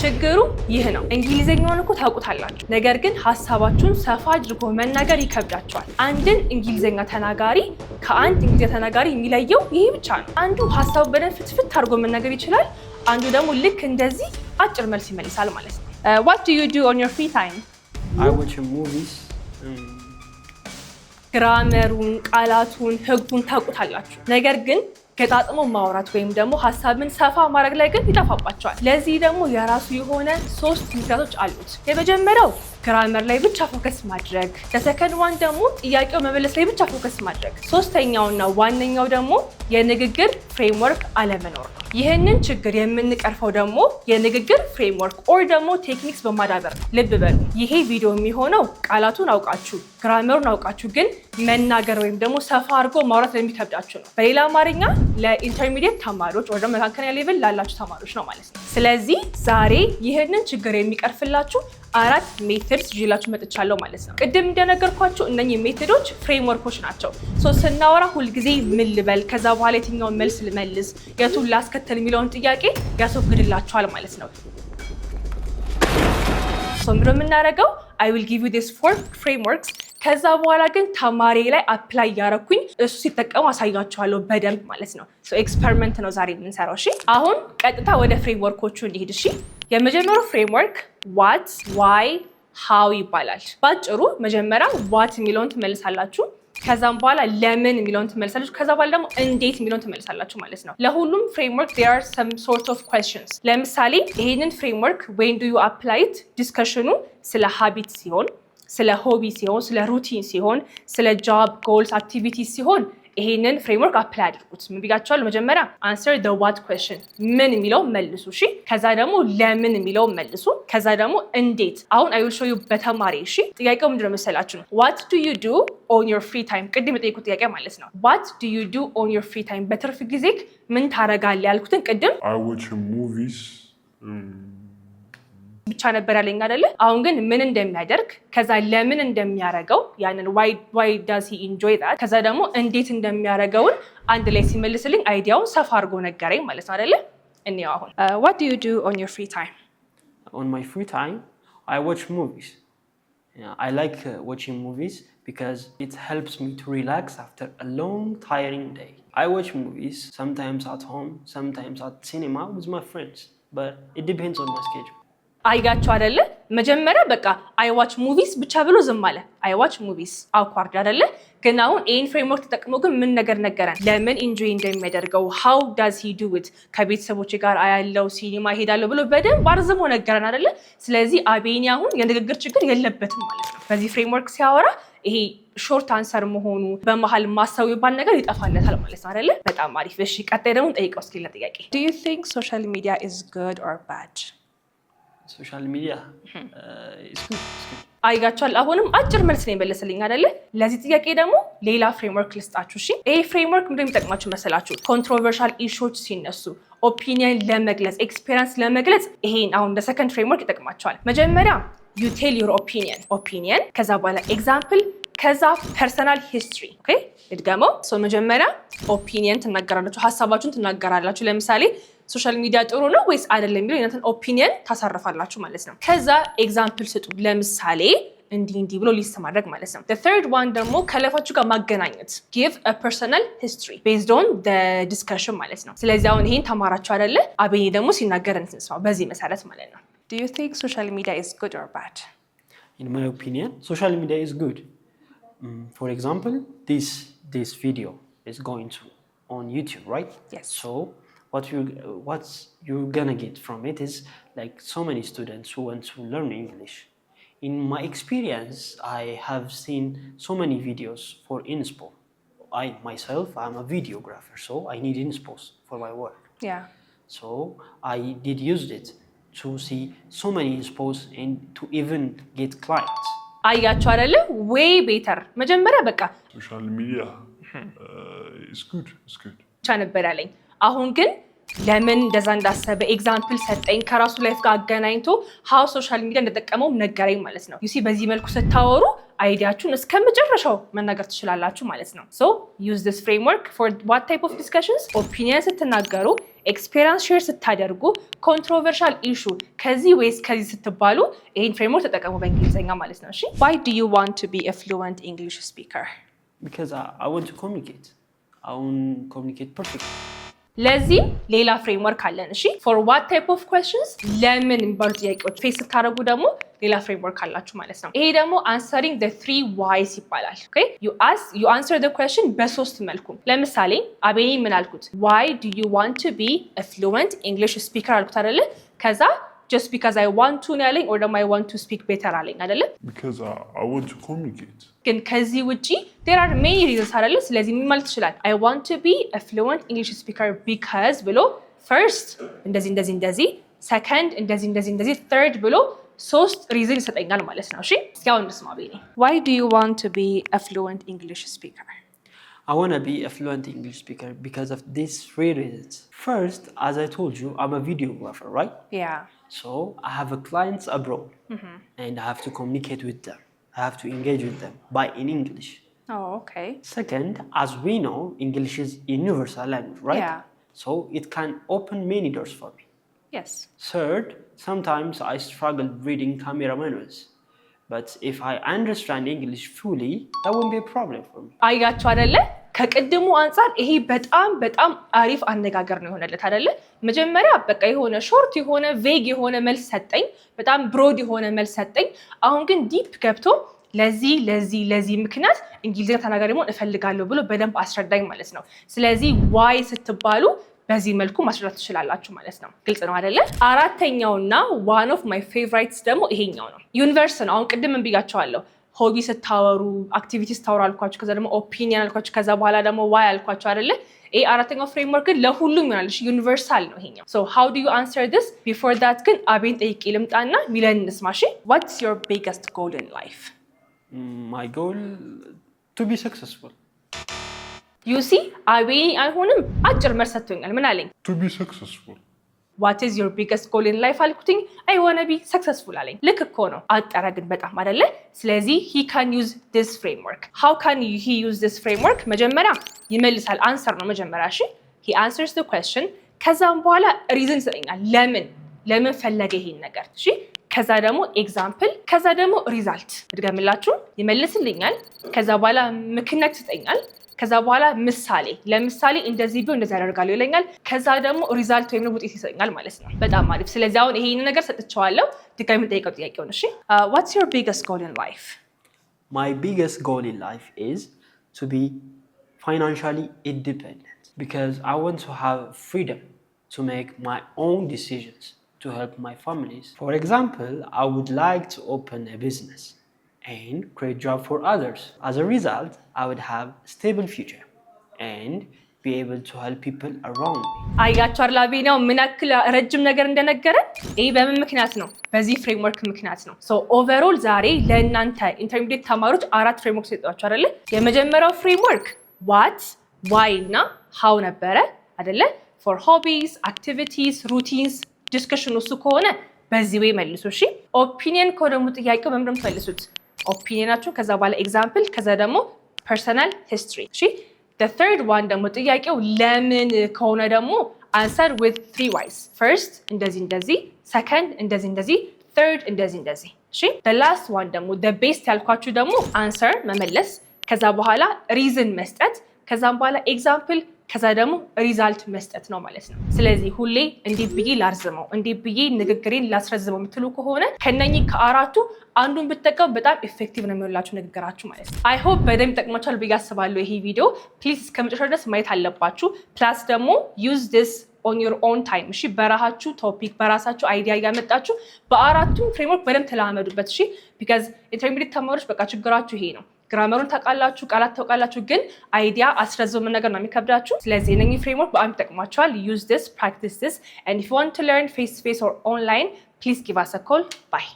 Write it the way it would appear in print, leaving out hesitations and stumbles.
ችግሩ ይህ ነው። እንግሊዘኛውን እኮ ታውቁታላችሁ፣ ነገር ግን ሀሳባችሁን ሰፋ አድርጎ መናገር ይከብዳችኋል። አንድን እንግሊዘኛ ተናጋሪ ከአንድ እንግሊዘኛ ተናጋሪ የሚለየው ይሄ ብቻ ነው። አንዱ ሀሳቡ በደንብ ፍትፍት አድርጎ መናገር ይችላል፣ አንዱ ደግሞ ልክ እንደዚህ አጭር መልስ ይመልሳል ማለት ነው። What do you do on your free time? I watch movies. ግራመሩን፣ ቃላቱን፣ ህጉን ታውቁታላችሁ፣ ነገር ግን ገጣጥሞ ማውራት ወይም ደግሞ ሀሳብን ሰፋ ማድረግ ላይ ግን ይጠፋባቸዋል። ለዚህ ደግሞ የራሱ የሆነ 3 ምክንያቶች አሉት። የመጀመሪያው ግራመር ላይ ብቻ ፎከስ ማድረግ፣ ለሰከንድ ዋን ደግሞ ጥያቄው መመለስ ላይ ብቻ ፎከስ ማድረግ፣ ሶስተኛውና ዋነኛው ደግሞ የንግግር ፍሬምወርክ አለመኖር ነው። ይህንን ችግር የምንቀርፈው ደግሞ የንግግር ፍሬምወርክ ኦር ደግሞ ቴክኒክስ በማዳበር ነው። ልብ በሉ፣ ይሄ ቪዲዮ የሚሆነው ቃላቱን አውቃችሁ ግራመሩን አውቃችሁ ግን መናገር ወይም ደግሞ ሰፋ አድርጎ ማውራት ለሚከብዳችሁ ነው። በሌላ አማርኛ ለኢንተርሚዲየት ተማሪዎች ወይ ደግሞ መካከለኛ ሌቭል ላላችሁ ተማሪዎች ነው ማለት ነው። ስለዚህ ዛሬ ይህንን ችግር የሚቀርፍላችሁ 4 ሜተድስ ይዤላችሁ መጥቻለሁ ማለት ነው። ቅድም እንደነገርኳችሁ እነኚህ ሜተዶች ፍሬምወርኮች ናቸው። ስናወራ ሁልጊዜ ምን ልበል፣ ከዛ በኋላ የትኛውን መልስ ልመልስ፣ የቱን ላስከተል የሚለውን ጥያቄ ያስወግድላችኋል ማለት ነው። ምንድነው የምናደርገው? I will give you these 4 frameworks። ከዛ በኋላ ግን ተማሪ ላይ አፕላይ ያረኩኝ እሱ ሲጠቀሙ አሳያችኋለሁ በደንብ ማለት ነው። ኤክስፐሪመንት ነው ዛሬ የምንሰራው። እሺ፣ አሁን ቀጥታ ወደ ፍሬምወርኮቹ እንሂድ። እሺ፣ የመጀመሪያው ፍሬምወርክ ዋት፣ ዋይ፣ ሃው ይባላል። ባጭሩ መጀመሪያ ዋት የሚለውን ትመልሳላችሁ፣ ከዛም በኋላ ለምን የሚለውን ትመልሳላችሁ፣ ከዛ በኋላ ደግሞ እንዴት የሚለውን ትመልሳላችሁ ማለት ነው። ለሁሉም ፍሬምወርክ there are some sort of questions። ለምሳሌ ይሄንን ፍሬምወርክ when do you apply it ዲስከሽኑ ስለ ሃቢት ሲሆን፣ ስለ ሆቢ ሲሆን፣ ስለ ሩቲን ሲሆን፣ ስለ ጆብ ጎልስ አክቲቪቲስ ሲሆን ይሄንን ፍሬምወርክ አፕላይ አድርጉት። ምን ብያችኋለሁ? መጀመሪያ answer the what question ምን የሚለው መልሱ። እሺ፣ ከዛ ደግሞ ለምን የሚለው መልሱ፣ ከዛ ደግሞ እንዴት። አሁን I will show you በተማሪ። እሺ፣ ጥያቄው ምንድነው መሰላችሁ? what do you do on your free time? ቅድም የጠየቁት ጥያቄ ማለት ነው። what do you do on your free time? በትርፍ ጊዜ ምን ታረጋለህ ያልኩትን ቅድም I watch movies ብቻ ነበር ያለኝ አይደለ? አሁን ግን ምን እንደሚያደርግ ከዛ ለምን እንደሚያረገው ያንን why does he enjoy that ከዛ ደግሞ እንዴት እንደሚያረገውን አንድ ላይ ሲመልስልኝ አይዲያውን ሰፋ አድርጎ ነገረኝ ማለት ነው አይደለ? እንየው አሁን what do you do on your free time? On my free time, I watch movies. I like watching movies because it helps me to relax after a long, tiring day. I watch movies sometimes at home, sometimes at cinema with my friends, but it depends on my schedule. አይጋችሁ አይደለ? መጀመሪያ በቃ አይ ዋች ሙቪስ ብቻ ብሎ ዝም አለ። አይ ዋች ሙቪስ አኳርድ አይደለ? ግን አሁን ይሄን ፍሬምወርክ ተጠቅሞ ግን ምን ነገር ነገረን? ለምን ኢንጆይ እንደሚያደርገው how does he do it ከቤተሰቦች ጋር አያለው ሲኒማ ሄዳለሁ ብሎ በደንብ አርዝሞ ነገረን አይደለ? ስለዚህ አቤኒ አሁን የንግግር ችግር የለበትም ማለት ነው። በዚህ ፍሬምወርክ ሲያወራ ይሄ ሾርት አንሰር መሆኑ በመሃል ማሰብ ይባል ነገር ይጠፋለታል ማለት ነው አይደለ? በጣም አሪፍ። እሺ፣ ቀጣይ ደግሞ ጠይቀው እስኪ ለጥያቄ do you think social media is good or bad? Social media is good. አይጋችኋል። አሁንም አጭር መልስ ነው የመለሰልኝ አይደለ? ለዚህ ጥያቄ ደግሞ ሌላ ፍሬምወርክ ልስጣችሁ። እሺ፣ ይሄ ፍሬምወርክ ምንድነው የሚጠቅማችሁ መሰላችሁ? ኮንትሮቨርሻል ኢሹዎች ሲነሱ ኦፒኒየን ለመግለጽ ኤክስፒሪየንስ ለመግለጽ ይሄን አሁን እንደ ሰከንድ ፍሬምወርክ ይጠቅማችኋል። መጀመሪያ you tell your opinion ከዛ በኋላ ኤግዛምፕል ከዛ ፐርሰናል ሂስትሪ። ኦኬ፣ እድገመው። መጀመሪያ ኦፒኒየን ትናገራላችሁ፣ ሀሳባችሁን ትናገራላችሁ። ለምሳሌ ሶሻል ሚዲያ ጥሩ ነው ወይስ አይደለም የሚለው የእናንተን ኦፒኒየን ታሳርፋላችሁ ማለት ነው። ከዛ ኤግዛምፕል ስጡ። ለምሳሌ እንዲህ ብሎ ሊስት ማድረግ ማለት ነው። the third one ደግሞ ከለፋችሁ ጋር ማገናኘት give a personal history based on the discussion ማለት ነው። ስለዚህ አሁን ይሄን ተማራችሁ አይደለ? አቤኔ ደግሞ ሲናገር እንስማው በዚህ መሰረት ማለት ነው። do you think social media is good or bad? In my opinion, social media is good. For example, this video is going to on YouTube, right? Yes. So what you're gonna get from it is like so many students who want to learn English. In my experience, I have seen so many videos for inspo. I myself, I'm a videographer, so I need inspos for my work. Yeah. So I did use it to see so many inspos and to even get clients. አያችሁ አይደለ? way better መጀመሪያ በቃ social media is good ብቻ ነበር ያለኝ። አሁን ግን ለምን እንደዛ እንዳሰበ ኤግዛምፕል ሰጠኝ ከራሱ ላይፍ ጋር አገናኝቶ how social media እንደተጠቀመው ነገረኝ ማለት ነው። ዩሲ በዚህ መልኩ ስታወሩ አይዲያችሁን እስከ መጨረሻው መናገር ትችላላችሁ ማለት ነው። So use this framework for what type of discussions? ኦፒኒየን ስትናገሩ፣ ኤክስፔሪንስ ሼር ስታደርጉ፣ ኮንትሮቨርሻል ኢሹ ከዚህ ወይስ ከዚህ ስትባሉ ይሄን ፍሬምወርክ ተጠቀሙ በእንግሊዝኛ ማለት ነው። እሺ Why do you want to be a fluent English speaker? Because I want to communicate. I want to communicate perfectly. ለዚህ ሌላ ፍሬምወርክ አለን። እሺ for what type of questions? ለምን የሚባሉ ጥያቄዎች ፌስ ስታደርጉ ደግሞ ሌላ ፍሬምወርክ አላችሁ ማለት ነው። ይሄ ደግሞ answering the 3 whys ይባላል። Okay? You answer the question በሶስት መልኩ። ለምሳሌ አቤኔ ምን አልኩት? Why do you want to be a fluent English speaker አልኩት አይደለ? ከዛ just because I want to ነው ያለኝ or ደግሞ I want to speak better አለኝ አይደለ? Because I want to communicate. ግን ከዚህ ውጪ there are many reasons አይደለ? ስለዚህ ምን ማለት ይችላል? I want to be a fluent English speaker because ብሎ first እንደዚህ second እንደዚህ third ብሎ ሶስት ሪዝን ይሰጠኛል ማለት ነው። እሺ እስኪ አሁን እንስማ ቤኔ። Why do you want to be a fluent English speaker? I want to be a fluent English speaker because of these 3 reasons. First, as I told you, I'm a videographer, right? Yeah. So I have a clients abroad and I have to communicate with them. I have to engage with them in English. Oh, okay. Second, as we know, English is a universal language, right? Yeah. So it can open many doors for me. Yes. Third, sometimes I struggle reading camera manuals. But if I understand English fully, that won't be a problem for me. አያችሁ አይደለ? ከቅድሙ አንፃር ይሄ በጣም አሪፍ አነጋገር ነው የሆነለት አይደለ? መጀመሪያ በቃ የሆነ ሾርት የሆነ ቬግ የሆነ መልስ ሰጠኝ፣ በጣም ብሮድ የሆነ መልስ ሰጠኝ። አሁን ግን ዲፕ ገብቶ ለዚህ ምክንያት እንግሊዝኛ ተናጋሪ መሆን እፈልጋለሁ ብሎ በደንብ አስረዳኝ ማለት ነው። ስለዚህ ዋይ ስትባሉ በዚህ መልኩ ማስረዳት ትችላላችሁ ማለት ነው። ግልጽ ነው አይደለ? አራተኛውና one of my favorites ደግሞ ይሄኛው ነው። ዩኒቨርስ ነው። አሁን ቅድም እንብያቸዋለሁ። ሆቢ ስታወሩ፣ አክቲቪቲ ስታወሩ አልኳችሁ፣ ከዛ ደግሞ ኦፒኒየን አልኳችሁ፣ ከዛ በኋላ ደግሞ ዋይ አልኳችሁ አይደለ? ይሄ አራተኛው ፍሬምወርክ ግን ለሁሉም ይሆናል። ዩኒቨርሳል ነው ይሄኛው። So how do you answer this? Before that ግን አቤን ጠይቄ ልምጣና ሚለን እንስማ። እሺ What's your biggest goal in life? My goal to be successful. You see አቤኔ አይሆንም አጭር መልስ ሰጥቶኛል። ምን አለኝ? To be successful. What is your biggest goal in life አልኩትኝ። I want to be successful አለኝ። ልክ እኮ ነው። አጠረ ግን በጣም አይደለ? ስለዚህ he can use this framework. How can he use this framework? መጀመሪያ ይመልሳል። አንሰር ነው መጀመሪያ። እሺ he answers the question ከዛም በኋላ ሪዝን ይሰጠኛል። ለምን ፈለገ ይሄን ነገር። እሺ ከዛ ደግሞ ኤግዛምፕል፣ ከዛ ደግሞ ሪዛልት። እድገምላችሁ ይመልስልኛል። ከዛ በኋላ ምክንያት ይሰጠኛል። ከዛ በኋላ ምሳሌ፣ ለምሳሌ እንደዚህ ቢሆን እንደዚህ ያደርጋለሁ ይለኛል። ከዛ ደግሞ ሪዛልት ወይም ውጤት ይሰጠኛል ማለት ነው። በጣም አሪፍ። ስለዚህ አሁን ይሄን ነገር ሰጥቼዋለሁ። ድጋሚ ጠይቀው ጥያቄው ነው። እሺ What's your biggest goal in life? My biggest goal in life is to be financially independent because I want to have freedom to make my own decisions to help my families. For example, I would like to open a business and create job for others. As a result, I would have a stable future and be able to help people around me. አያችሁ አርላቤናው ምን ያክል ረጅም ነገር እንደነገረን። ይሄ በምን ምክንያት ነው? በዚህ ፍሬምወርክ ምክንያት ነው። ሶ ኦቨርኦል ዛሬ ለእናንተ ኢንተርሚዲየት ተማሪዎች 4 ፍሬምወርክ ሰጥቷችሁ አይደለ? የመጀመሪያው ፍሬምወርክ what, why እና how ነበረ አይደለ? for hobbies, activities, routines, discussion እሱ ከሆነ በዚህ ወይ መልሱ። እሺ ኦፒኒየን ከሆነ ጥያቄው በምን እንደምትመልሱት ኦፒኒየናችሁ፣ ከዛ በኋላ ኤግዛምፕል፣ ከዛ ደግሞ ፐርሰናል ሂስትሪ። እሺ the third one ደግሞ ጥያቄው ለምን ከሆነ ደግሞ answer with 3 whys. first እንደዚህ second እንደዚህ third እንደዚህ። እሺ the last one ደግሞ the best ያልኳችሁ ደግሞ answer መመለስ፣ ከዛ በኋላ reason መስጠት፣ ከዛም በኋላ ኤግዛምፕል፣ ከዛ ደግሞ ሪዛልት መስጠት ነው ማለት ነው። ስለዚህ ሁሌ እንዲህ ብዬ ላርዝመው፣ እንዲህ ብዬ ንግግሬን ላስረዝመው የምትሉ ከሆነ ከነኚህ ከአራቱ አንዱን ብትጠቀሙ በጣም ኢፌክቲቭ ነው የሚሆንላችሁ ንግግራችሁ ማለት ነው። አይ ሆፕ በደንብ ይጠቅማችኋል ብዬ አስባለሁ። ይሄ ቪዲዮ ፕሊዝ እስከመጨረሻው ድረስ ማየት አለባችሁ። ፕላስ ደግሞ ዩዝ ዲስ ኦን ዮር ኦን ታይም። እሺ በራሳችሁ ቶፒክ በራሳችሁ አይዲያ እያመጣችሁ በአራቱም ፍሬምወርክ በደንብ ተለማመዱበት። እሺ ቢካዝ ኢንተርሚዲየት ተማሪዎች በቃ ችግራችሁ ይሄ ነው። ግራመሩን ታውቃላችሁ፣ ቃላት ታውቃላችሁ፣ ግን አይዲያ አስረዘው ምን ነገር ነው የሚከብዳችሁ። ስለዚህ እነኚህ ፍሬምወርክ በጣም ይጠቅማችኋል። use this, practice this, and if you want to learn face to face or online, please give us a call. Bye.